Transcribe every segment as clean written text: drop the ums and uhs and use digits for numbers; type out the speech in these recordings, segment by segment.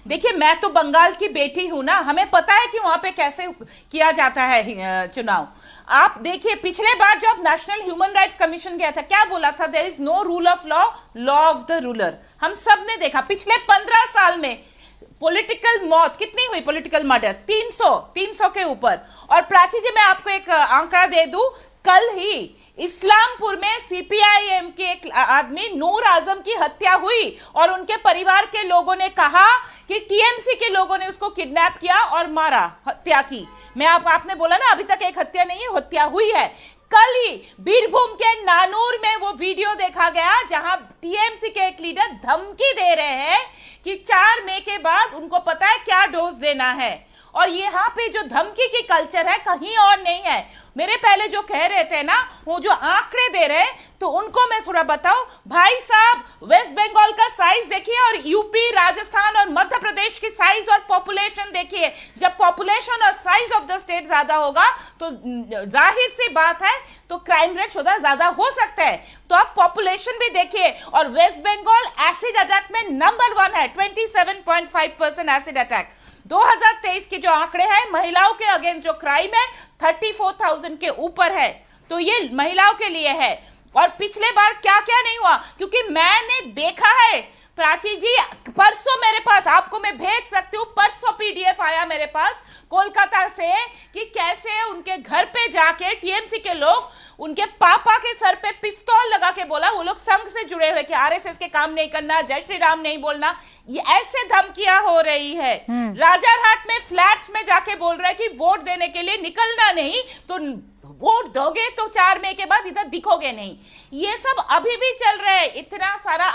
देखिए, मैं तो बंगाल की बेटी हूं ना, हमें पता है कि वहां पे कैसे किया जाता है चुनाव। आप देखिए, पिछले बार जब नेशनल ह्यूमन राइट्स कमीशन गया था, क्या बोला था? There is no rule of law, law of the ruler. हम सब ने देखा पिछले 15 साल में पॉलिटिकल मौत कितनी हुई, पॉलिटिकल मर्डर 300 के ऊपर। और प्राची जी, मैं आपको एक आंकड़ा दे दूं, कल ही इस्लामपुर में सीपीआईएम के एक आदमी नूर आजम की हत्या हुई और उनके परिवार के लोगों ने कहा कि टीएमसी के लोगों ने उसको किडनैप किया और मारा, हत्या की। आपने बोला ना अभी तक एक हत्या नहीं है, हत्या हुई है। कल ही बीरभूम के नानूर में वो वीडियो देखा गया जहां टीएमसी के एक लीडर धमकी दे रहे हैं कि 4 मई के बाद उनको पता है क्या डोज देना है। और यहाँ पे जो धमकी की कल्चर है कहीं और नहीं है। मेरे पहले जो कह रहे थे ना, वो जो आंकड़े दे रहे, तो उनको मैं थोड़ा बताऊं। भाई साहब, वेस्ट बंगाल का साइज देखिए और यूपी, राजस्थान और मध्य प्रदेश की साइज और पॉपुलेशन देखिए। जब पॉपुलेशन और साइज ऑफ द स्टेट ज्यादा होगा तो जाहिर सी बात है तो क्राइम रेट ज्यादा हो सकता है। तो आप पॉपुलेशन भी देखिए, और वेस्ट बंगाल एसिड अटैक में नंबर 1 है, 27.5% एसिड अटैक। 2023 के जो आंकड़े हैं महिलाओं के अगेंस्ट जो क्राइम है 34,000 के ऊपर है। तो ये महिलाओं के लिए है। और पिछले बार क्या क्या नहीं हुआ, क्योंकि मैंने देखा है प्राची जी, परसों मेरे पास, आपको मैं भेज सकती हूँ, परसों पीडीएफ आया मेरे पास कोलकाता से कि कैसे उनके घर पे जाके टीएमसी के लोग उनके पापा के सर पे पिस्तौल लगा के बोला, वो लोग संघ से जुड़े हुए कि आरएसएस के काम नहीं करना, जय श्री राम नहीं बोलना, ये ऐसे धमकियां हो रही है। राजारहाट में फ्लैट्स में जाके बोल रहे कि वोट देने के लिए निकलना नहीं, तो वोट दोगे तो 4 मई के बाद इधर दिखोगे नहीं। ये सब अभी भी चल रहा है, इतना सारा।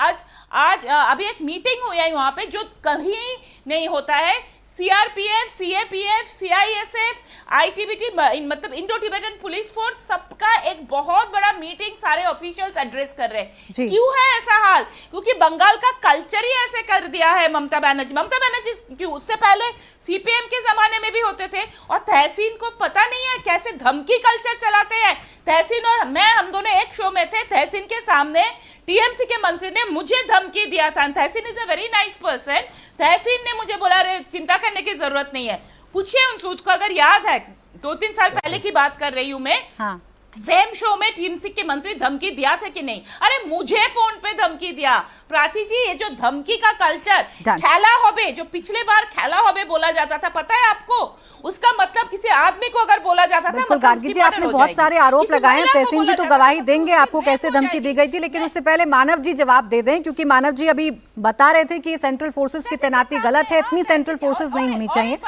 आज अभी एक मीटिंग हुई है वहां पे जो कहीं नहीं होता है। सीआरपीएफ, सीएपीएफ, सीआईएसएफ, आईटीबीटी, मतलब इंडो टिबेटन पुलिस फोर्स, सबका एक बहुत बड़ा मीटिंग सारे ऑफिशियल्स एड्रेस कर रहे हैं। क्यों है ऐसा हाल? क्योंकि बंगाल का कल्चर ही ऐसे कर दिया है ममता बनर्जी क्यों? उससे पहले सीपीएम के जमाने में भी होते थे। और तहसीन को पता नहीं है कैसे धमकी कल्चर चलाते हैं। तहसीन और मैं, हम दोनों एक शो में थे। तहसीन के सामने टीएमसी के मंत्री ने मुझे धमकी दिया था। Tahseen is a very nice person. Tahseen ने मुझे बोला, अरे चिंता करने की जरूरत नहीं है। पूछिए उन सूद को, अगर याद है 2-3 साल पहले की बात कर रही हूं मैं। हाँ। सेम शो में टीएमसी के मंत्री धमकी दिया था कि नहीं? अरे मुझे फोन पे धमकी दिया। प्राची जी, ये जो धमकी का कल्चर, खेला होबे, जो पिछले बार खेला होबे बोला जाता था, पता है आपको? उसका मतलब किसी आदमी को अगर बोला जाता था, बिल्कुल गार्गी जी, आपने बहुत सारे आरोप लगाए हैं। तहसीन जी तो गवाही देंगे आपको कैसे धमकी दी गई थी, लेकिन उससे पहले मानव जी जवाब दे दें, क्योंकि मानव जी अभी बता रहे थे कि सेंट्रल फोर्सेस की तैनाती गलत है, इतनी सेंट्रल फोर्सेस नहीं होनी चाहिए।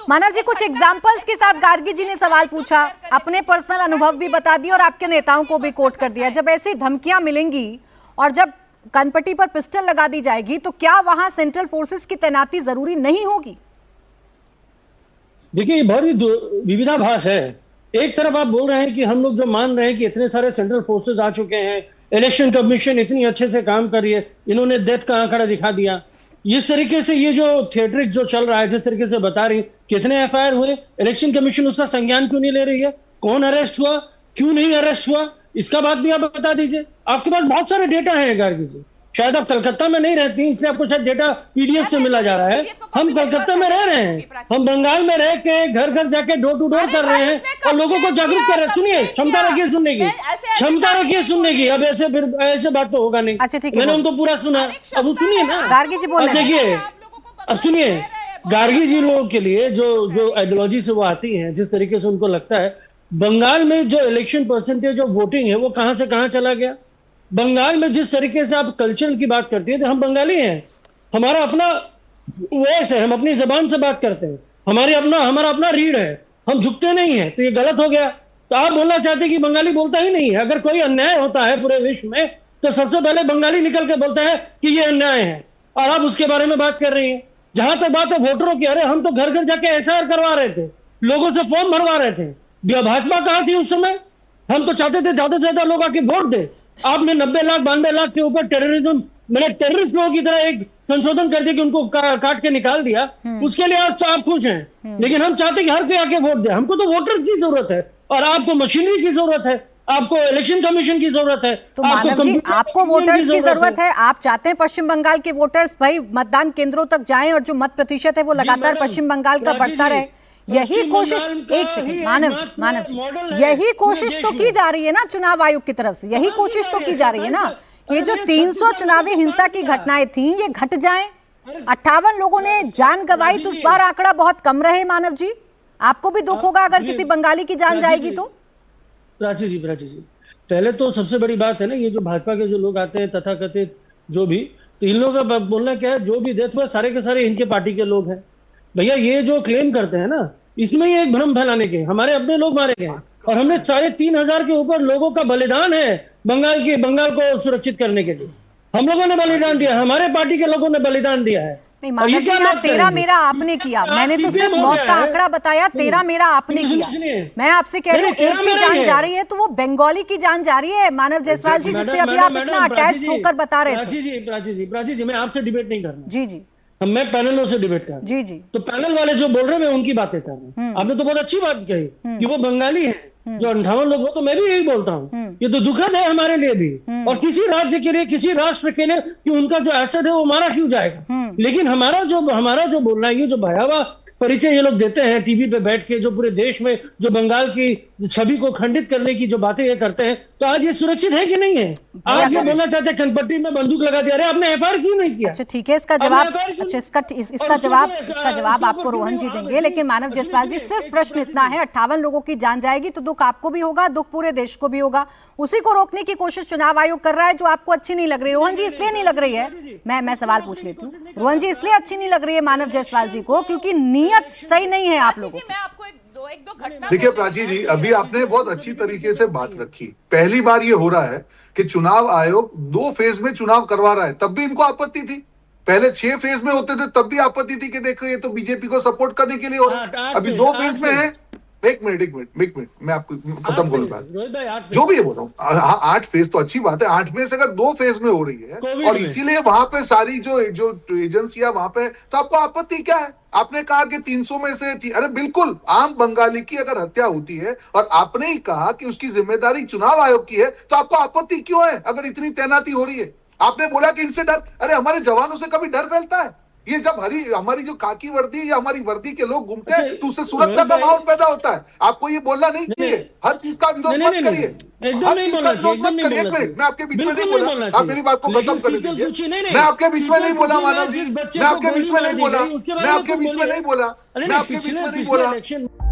मानव जी, कुछ एग्जाम्पल्स के साथ गार्गी जी ने सवाल पूछा, अपने पर्सनल अनुभव भी बता दिया और आपके नेताओं को भी कोट कर दिया। जब ऐसी धमकियां मिलेंगी और जब कनपट्टी पर पिस्टल लगा दी जाएगी, तो क्या वहां सेंट्रल फोर्सेस की तैनाती जरूरी नहीं होगी? देखिए, बहुत ही विविधाभास है। एक तरफ आप बोल रहे हैं कि हम लोग जो मान रहे हैं कि इतने सारे सेंट्रल फोर्सेस आ चुके हैं, इलेक्शन कमीशन इतनी अच्छे से काम कर रही है, इन्होंने डेथ का आंकड़ा दिखा दिया। इस तरीके से ये जो थिएटरिक जो चल रहा है, जिस तरीके से बता रही, कितने एफआईआर हुए, इलेक्शन कमीशन उसका संज्ञान क्यों नहीं ले रही है, कौन अरेस्ट हुआ, क्यों नहीं अरेस्ट हुआ, इसका बात भी आप बता दीजिए। आपके पास बहुत सारे डेटा है गार्गी जी। शायद आप कलकत्ता में नहीं रहती, इसलिए आपको शायद डेटा पीडीएफ से मिला जा रहा है। हम कलकत्ता में रह रहे हैं, हम बंगाल में रह के घर घर जाके डोर टू डोर कर रहे हैं और लोगों को जागरूक कर रहे हैं। सुनिए, क्षमता रखिए सुनने की, क्षमता रखिए सुनने की। अब ऐसे फिर ऐसे बात तो होगा नहीं। अच्छा, ठीक है, मैंने उनको पूरा सुना। अब सुनिए ना गार्गी जी बोल रहे हैं। देखिए, अब सुनिए, गार्गी जी लोगों के लिए जो आइडियोलॉजी से वो आती है, जिस तरीके से उनको लगता है, बंगाल में जो इलेक्शन परसेंटेज जो वोटिंग है वो कहां से कहां चला गया। बंगाल में जिस तरीके से आप कल्चर की बात करती है, तो हम बंगाली हैं, हमारा अपना वॉइस है, हम अपनी जबान से बात करते हैं, हमारा अपना रीड है, हम झुकते नहीं है। तो ये गलत हो गया। तो आप बोलना चाहते हैं कि बंगाली बोलता ही नहीं है। अगर कोई अन्याय होता है पूरे विश्व में तो सबसे पहले बंगाली निकल के बोलता है कि ये अन्याय है, और आप उसके बारे में बात कर रही हैं। जहां तक बात है वोटरों की, अरे हम तो घर घर जाके एसआईआर करवा रहे थे, लोगों से फॉर्म भरवा रहे थे। भाजपा कहां थी उस समय? हम तो चाहते थे ज्यादा से ज्यादा लोग आके वोट दे। आपने 90 लाख 92 लाख के ऊपर टेररिज्म, मैंने टेररिस्ट लोगों की तरह एक संशोधन कर दिया कि उनको काट के निकाल दिया। उसके लिए आप खुश हैं, लेकिन हम चाहते कि हर कोई आके वोट दे। हमको तो वोटर्स की जरूरत है और आपको मशीनरी की जरूरत है। आपको इलेक्शन कमीशन की जरूरत है, तो मानव जी कंप्यूटर आपको वोटर्स की जरूरत है, आप चाहते हैं पश्चिम बंगाल के वोटर्स भाई मतदान केंद्रों तक जाएं और जो मत प्रतिशत है वो लगातार मैडम, पश्चिम बंगाल का राजी बढ़ता जी, रहे, यही पश्चिम कोशिश, बंगाल का एक सेकंड ही मानव एकमात्र जी मॉडल है यही पूरे कोशिश देश तो में। की जा रही है ना चुनाव आयोग की तरफ से, यही कोशिश तो की जा रही है ना, ये जो 300 चुनावी हिंसा की घटनाएं थी ये घट जाएं, 58 लोगों ने जान गंवाई, तो इस बार आंकड़ा बहुत कम रहे। मानव जी आपको भी दुख होगा अगर किसी बंगाली की जान जाएगी तो? प्राची जी, पहले तो सबसे बड़ी बात है ना, ये जो भाजपा के जो लोग आते हैं तथाकथित जो भी, तो इन लोगों का बोलना क्या है, जो भी डेथ हुआ सारे के सारे इनके पार्टी के लोग हैं। भैया ये जो क्लेम करते हैं ना, इसमें ही एक भ्रम फैलाने के, हमारे अपने लोग मारे गए और हमने 3,500 के ऊपर लोगों का बलिदान है बंगाल को सुरक्षित करने के लिए, हम लोगों ने बलिदान दिया, हमारे पार्टी के लोगों ने बलिदान दिया है। नहीं मानव जी यहाँ तेरा मेरा आपने किया, मैंने तो सिर्फ मौत का आंकड़ा बताया, तेरा मेरा आपने किया। मैं आपसे कह रही हूँ एक की जान जा रही है तो वो बंगाली की जान जा रही है मानव जायसवाल जी, जिससे अभी आप इतना अटैच होकर बता रहे थे। प्राची जी मैं आपसे डिबेट नहीं करना जी जी मैं पैनलों से डिबेट कर रहा हूं। जी जी तो पैनल वाले जो बोल रहे हैं मैं उनकी बातें कर रहा हूँ। आपने तो बहुत अच्छी बात कही कि वो बंगाली हैं, जो 58 लोग, वो तो मैं भी यही बोलता हूँ, ये तो दुखद है हमारे लिए भी, और किसी राज्य के लिए, किसी राष्ट्र के लिए कि उनका जो एसेट है वो मारा क्यों जाएगा। लेकिन हमारा जो बोलना है, ये जो भयावह परिचय ये लोग देते हैं टीवी पे बैठ के, जो पूरे देश में जो बंगाल की छवि को खंडित करने की जो बातें ये करते हैं, तो आज ये सुरक्षित है कि नहीं है? आज ये बोलना चाहते हैं कनपट्टी में बंदूक लगा दिया, अरे आपने एफआईआर क्यों नहीं किया? अच्छा ठीक है, इसका जवाब, अच्छा इसका जवाब आपको रोहन जी देंगे, लेकिन मानव जायसवाल जी सिर्फ प्रश्न इतना है, 58 लोगों की जान जाएगी तो दुख आपको भी होगा, दुख पूरे देश को भी होगा, उसी को रोकने की कोशिश चुनाव आयोग कर रहा है जो आपको अच्छी नहीं लग रही। रोहन जी इसलिए नहीं लग रही है, मैं सवाल पूछ लेती हूँ, रोहन जी इसलिए अच्छी नहीं लग रही है मानव जायसवाल जी को क्योंकि नीयत सही नहीं है आप लोगों की। मैं आपको एक दो घटना, देखिए प्राची जी, अभी आपने बहुत अच्छी तरीके से बात रखी। पहली बार ये हो रहा है कि चुनाव आयोग 2 फेज में चुनाव करवा रहा है, तब भी इनको आपत्ति थी। पहले 6 फेज में होते थे तब भी आपत्ति थी कि देखो ये तो बीजेपी को सपोर्ट करने के लिए हो रहा है। अभी 2 फेज में है। एक मिनट मैं आपको खत्म करूंगा, जो भी ये बोल रहा हूँ। 8 फेज तो अच्छी बात है, 8 में से अगर 2 फेज में हो रही है और इसीलिए वहां पे सारी जो एजेंसियां वहां पे, तो आपको आपत्ति क्या है? आपने कहा कि 300 में से अरे बिल्कुल आम बंगाली की अगर हत्या होती है और आपने ही कहा कि उसकी जिम्मेदारी चुनाव आयोग की है, तो आपको आपत्ति क्यों है अगर इतनी तैनाती हो रही है? आपने बोला कि इनसे डर, अरे हमारे जवानों से कभी डर फैलता है? ये जब हमारी जो काकी वर्दी या हमारी वर्दी के लोग घूमते हैं तो उससे सुरक्षा का माहौल पैदा होता है। आपको ये बोलना नहीं चाहिए, हर चीज का विरोध मत करिए, एकदम नहीं बोलना चाहिए। मैं आपके बीच में नहीं बोला, आप मेरी बात को खत्म कर दीजिए। मैं आपके बीच में नहीं बोला मानव जी, मैं आपके बीच में नहीं बोला, मैं आपके बीच में नहीं बोला, मैं आपके बीच में नहीं बोला।